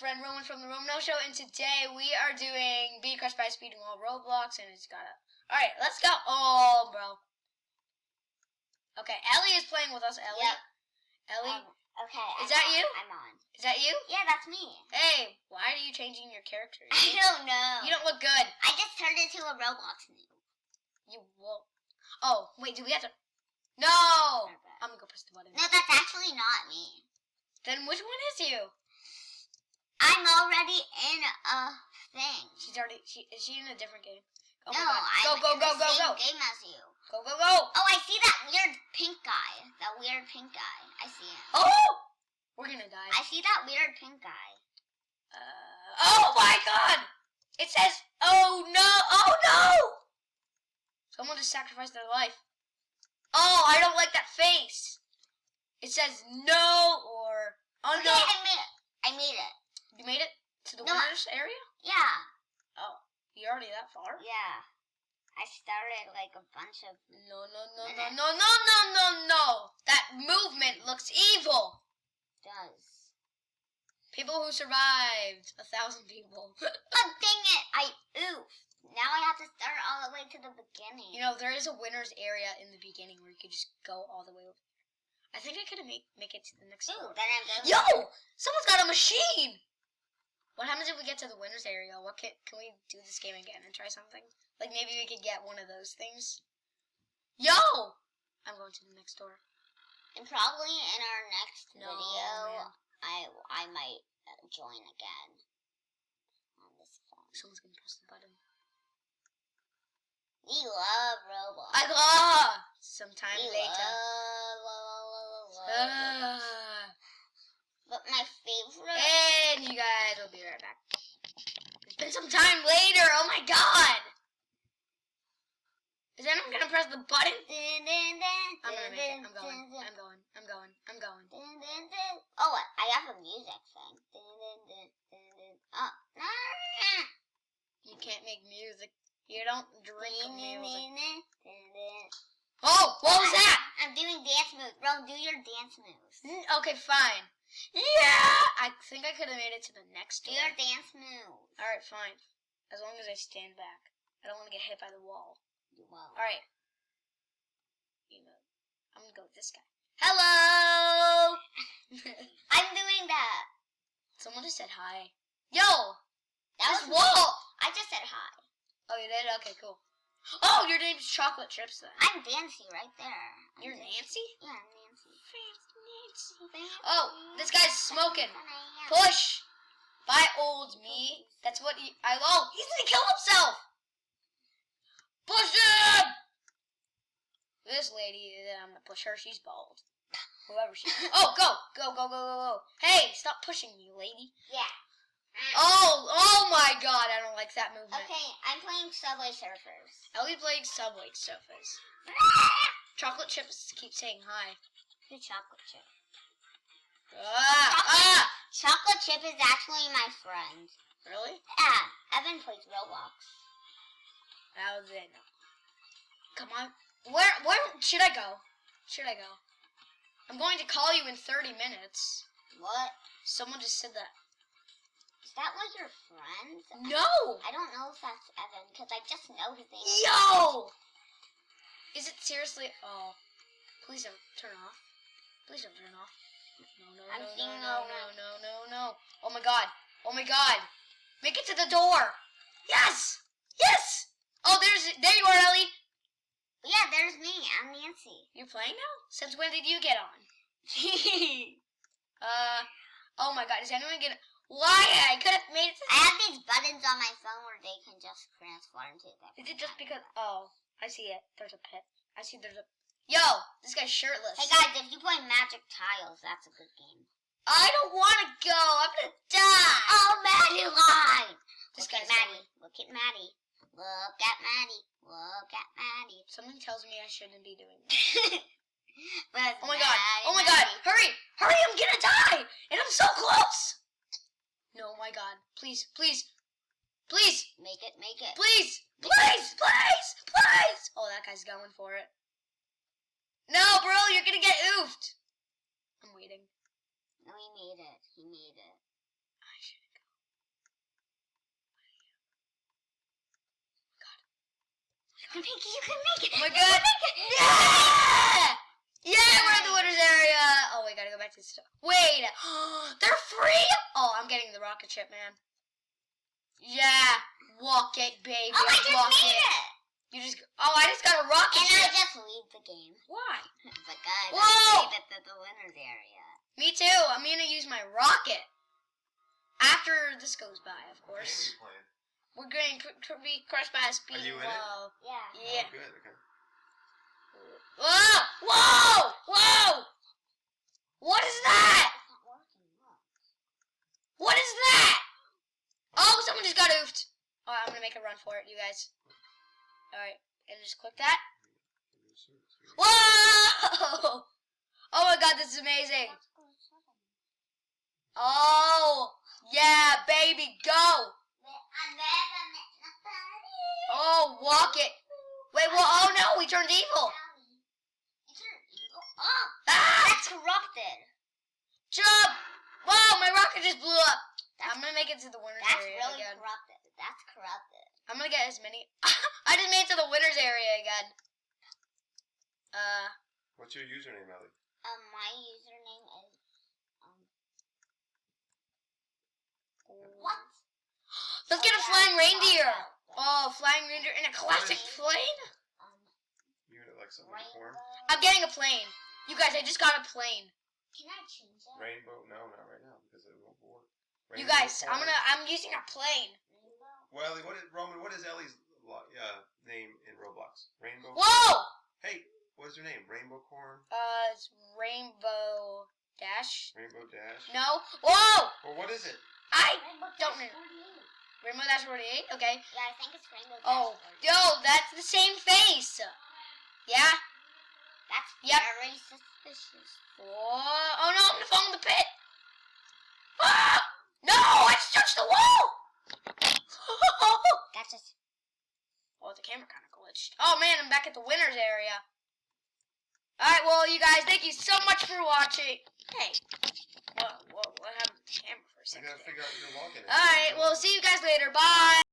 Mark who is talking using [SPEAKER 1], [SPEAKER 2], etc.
[SPEAKER 1] friend Roman from the Roman Show, and today we are doing Be Crushed by Speeding Wall Roblox, and it's got a... Alright, let's go. Oh, bro. Okay, Ellie is playing with us. Ellie?
[SPEAKER 2] Yep.
[SPEAKER 1] Ellie?
[SPEAKER 2] Okay.
[SPEAKER 1] Is that you?
[SPEAKER 2] I'm on.
[SPEAKER 1] Is that you?
[SPEAKER 2] Yeah, that's me.
[SPEAKER 1] Hey, why are you changing your character?
[SPEAKER 2] I don't know.
[SPEAKER 1] You don't look good.
[SPEAKER 2] I just turned into a Roblox noob.
[SPEAKER 1] You will. Oh, wait, do we have to... No! I'm gonna go press the button.
[SPEAKER 2] No, that's actually not me.
[SPEAKER 1] Then which one is you?
[SPEAKER 2] I'm already in a thing.
[SPEAKER 1] She's already... Is she in a different game? Oh
[SPEAKER 2] no,
[SPEAKER 1] my God.
[SPEAKER 2] I'm
[SPEAKER 1] Go,
[SPEAKER 2] in the same
[SPEAKER 1] go.
[SPEAKER 2] game as you.
[SPEAKER 1] Go, go, go.
[SPEAKER 2] Oh, I see that weird pink guy. That weird pink guy. I see him.
[SPEAKER 1] Oh! We're gonna die.
[SPEAKER 2] I see that weird pink guy.
[SPEAKER 1] Oh my God! It says, oh no! Oh no! Someone just sacrificed their life. Oh, I don't like that face. It says no or unknown.
[SPEAKER 2] Okay, I made it.
[SPEAKER 1] You made it to the winners area?
[SPEAKER 2] Yeah.
[SPEAKER 1] Oh, you're already that far?
[SPEAKER 2] Yeah. I started like a bunch of...
[SPEAKER 1] No. That movement looks evil.
[SPEAKER 2] It does.
[SPEAKER 1] People who survived. 1,000 people.
[SPEAKER 2] Oh, dang it. I oofed. Now I have to start all the way to the beginning.
[SPEAKER 1] You know, there is a winner's area in the beginning where you could just go all the way over. I think I could make it to the next
[SPEAKER 2] Ooh,
[SPEAKER 1] door.
[SPEAKER 2] then I'm going.
[SPEAKER 1] Yo! Someone's got a machine! What happens if we get to the winner's area? What can we do this game again and try something? Like maybe we could get one of those things. Yo! I'm going to the next door.
[SPEAKER 2] And probably in our next video,
[SPEAKER 1] man.
[SPEAKER 2] I might join again on this phone.
[SPEAKER 1] Someone's gonna press the button.
[SPEAKER 2] We love Roblox.
[SPEAKER 1] I love! Sometime
[SPEAKER 2] We
[SPEAKER 1] later.
[SPEAKER 2] love. But my favorite...
[SPEAKER 1] And you guys will be right back. It's been some time later. Oh my God! Is anyone gonna press the button? I'm gonna make it. I'm going.
[SPEAKER 2] Oh, I have a music thing. Oh,
[SPEAKER 1] You can't make music. You don't drink music.
[SPEAKER 2] Oh,
[SPEAKER 1] Oh, what was that?
[SPEAKER 2] I'm doing dance moves. Bro, do your dance moves.
[SPEAKER 1] Okay, fine. Yeah! I think I could have made it to the next
[SPEAKER 2] Do
[SPEAKER 1] door.
[SPEAKER 2] your dance moves.
[SPEAKER 1] Alright, fine. As long as I stand back. I don't want to get hit by the wall.
[SPEAKER 2] You won't.
[SPEAKER 1] Alright. I'm gonna go with this guy. Hello!
[SPEAKER 2] I'm doing that.
[SPEAKER 1] Someone just said hi. Yo!
[SPEAKER 2] That
[SPEAKER 1] This
[SPEAKER 2] was
[SPEAKER 1] wall!
[SPEAKER 2] I just said hi.
[SPEAKER 1] Oh, you did? Okay, cool. Oh, your name's Chocolate Chips then.
[SPEAKER 2] I'm Nancy right there.
[SPEAKER 1] You're Nancy?
[SPEAKER 2] Yeah, I'm Nancy.
[SPEAKER 1] Oh, this guy's smoking. Push! By old me. That's what he... Oh, he's gonna kill himself! Push him! This lady, I'm gonna push her. She's bald. Whoever she is. Oh, go! Go. Hey, stop pushing me, lady.
[SPEAKER 2] Yeah.
[SPEAKER 1] Oh my God, I don't like that movement.
[SPEAKER 2] Okay, I'm playing Subway Surfers.
[SPEAKER 1] Ellie playing Subway Surfers. Chocolate Chips keep saying hi.
[SPEAKER 2] The chocolate chip.
[SPEAKER 1] Ah!
[SPEAKER 2] Chocolate chip is actually my friend.
[SPEAKER 1] Really?
[SPEAKER 2] Yeah, Evan plays Roblox.
[SPEAKER 1] That was it. Come on. Where should I go? I'm going to call you in 30 minutes.
[SPEAKER 2] What?
[SPEAKER 1] Someone just said that.
[SPEAKER 2] Is that like your friend?
[SPEAKER 1] No!
[SPEAKER 2] I don't know if that's Evan, because I just know his name.
[SPEAKER 1] Yo! Is it seriously? Oh. Please don't turn off. Please don't turn off. No. Oh my God. Make it to the door. Yes! Oh, there you are, Ellie.
[SPEAKER 2] Yeah, there's me. I'm Nancy.
[SPEAKER 1] You're playing now? Since when did you get on? Oh my God, is anyone gonna... Why? I could have made it to...
[SPEAKER 2] I have these buttons on my phone where they can just transform to them.
[SPEAKER 1] Is it just because... Oh, I see it. There's a pit. Yo, this guy's shirtless.
[SPEAKER 2] Hey guys, if you play Magic Tiles, that's a good game.
[SPEAKER 1] I don't want to go. I'm gonna die.
[SPEAKER 2] Oh, Maddie lied.
[SPEAKER 1] This
[SPEAKER 2] Look at
[SPEAKER 1] guy's
[SPEAKER 2] Maddie. Look at Maddie. Look at Maddie. Look at Maddie.
[SPEAKER 1] Something tells me I shouldn't be doing this.
[SPEAKER 2] But
[SPEAKER 1] Oh my God. Hurry. I'm gonna die. And I'm so close. No, my God. Please.
[SPEAKER 2] Make it.
[SPEAKER 1] Please. Oh, that guy's going for it. No, bro, you're gonna get oofed. I'm waiting.
[SPEAKER 2] No, he made it.
[SPEAKER 1] I shouldn't go.
[SPEAKER 2] make it. You can make it.
[SPEAKER 1] Oh my god. Yeah! Yeah, we're at the winners area. Oh, we gotta go back to the stuff. Wait. They're free? Oh, I'm getting the rocket ship, man. Yeah. Walk it, baby.
[SPEAKER 2] Oh, I just
[SPEAKER 1] Walk
[SPEAKER 2] made it.
[SPEAKER 1] You just. Oh, I just got a rocket
[SPEAKER 2] And
[SPEAKER 1] ship.
[SPEAKER 2] I just leave the game.
[SPEAKER 1] Why?
[SPEAKER 2] Because
[SPEAKER 1] Whoa!
[SPEAKER 2] I made it to the winners area.
[SPEAKER 1] Me too. I'm gonna use my rocket. After this goes by, of course. We're going to be crushed by a speed
[SPEAKER 3] Are you in it?
[SPEAKER 1] wall.
[SPEAKER 2] Yeah.
[SPEAKER 1] Yeah.
[SPEAKER 3] Oh, good. Okay.
[SPEAKER 1] Whoa! Whoa! Whoa! What is that?
[SPEAKER 2] It's not working. Look.
[SPEAKER 1] What is that? Oh, someone just got oofed. Oh, I'm gonna make a run for it, you guys. Alright, and just click that. Whoa! Oh my god, this is amazing. Oh, yeah, baby, go. Oh, walk it. Wait, well, oh no, we turned evil.
[SPEAKER 2] Oh,
[SPEAKER 1] Ah!
[SPEAKER 2] that's corrupted.
[SPEAKER 1] Jump! Whoa, my rocket just blew up. I'm gonna make it to the winners
[SPEAKER 2] That's
[SPEAKER 1] area
[SPEAKER 2] really
[SPEAKER 1] again.
[SPEAKER 2] corrupted. That's corrupted.
[SPEAKER 1] I'm gonna get as many. I just made it to the winners area again.
[SPEAKER 3] What's your username, Ellie?
[SPEAKER 2] My username is what?
[SPEAKER 1] Let's get a flying reindeer. Oh, flying reindeer in a classic plane.
[SPEAKER 3] You like something like corn?
[SPEAKER 1] I'm getting a plane. You guys, I just got a plane.
[SPEAKER 2] Can I change it?
[SPEAKER 3] Rainbow? No, not right now because it won't work.
[SPEAKER 1] You
[SPEAKER 3] Rainbow
[SPEAKER 1] guys,
[SPEAKER 3] corn.
[SPEAKER 1] I'm using a plane.
[SPEAKER 2] Rainbow?
[SPEAKER 3] Well, Ellie, Roman? What is Ellie's name in Roblox? Rainbow.
[SPEAKER 1] Whoa!
[SPEAKER 3] Hey, what is her name? Rainbow corn.
[SPEAKER 1] It's Rainbow Dash.
[SPEAKER 3] Rainbow Dash.
[SPEAKER 1] No. Whoa!
[SPEAKER 3] Well, what is it?
[SPEAKER 1] I
[SPEAKER 2] Rainbow
[SPEAKER 1] don't
[SPEAKER 2] Dash
[SPEAKER 1] know.
[SPEAKER 2] 48.
[SPEAKER 1] Rainbow Dash 48. Okay.
[SPEAKER 2] Yeah, I think it's Rainbow Dash
[SPEAKER 1] Oh,
[SPEAKER 2] 48.
[SPEAKER 1] yo, that's the same face. Yeah.
[SPEAKER 2] That's
[SPEAKER 1] Yep.
[SPEAKER 2] very suspicious.
[SPEAKER 1] Oh no, I'm gonna fall in the pit. Ah! No, I just touched the wall.
[SPEAKER 2] That's just.
[SPEAKER 1] Well, the camera kind of glitched. Oh man, I'm back at the winners area. Alright, well, you guys, thank you so much for watching. Hey. What happened to the camera for a
[SPEAKER 3] I
[SPEAKER 1] second?
[SPEAKER 3] gotta figure out your login.
[SPEAKER 1] Alright, well, see you guys later. Bye.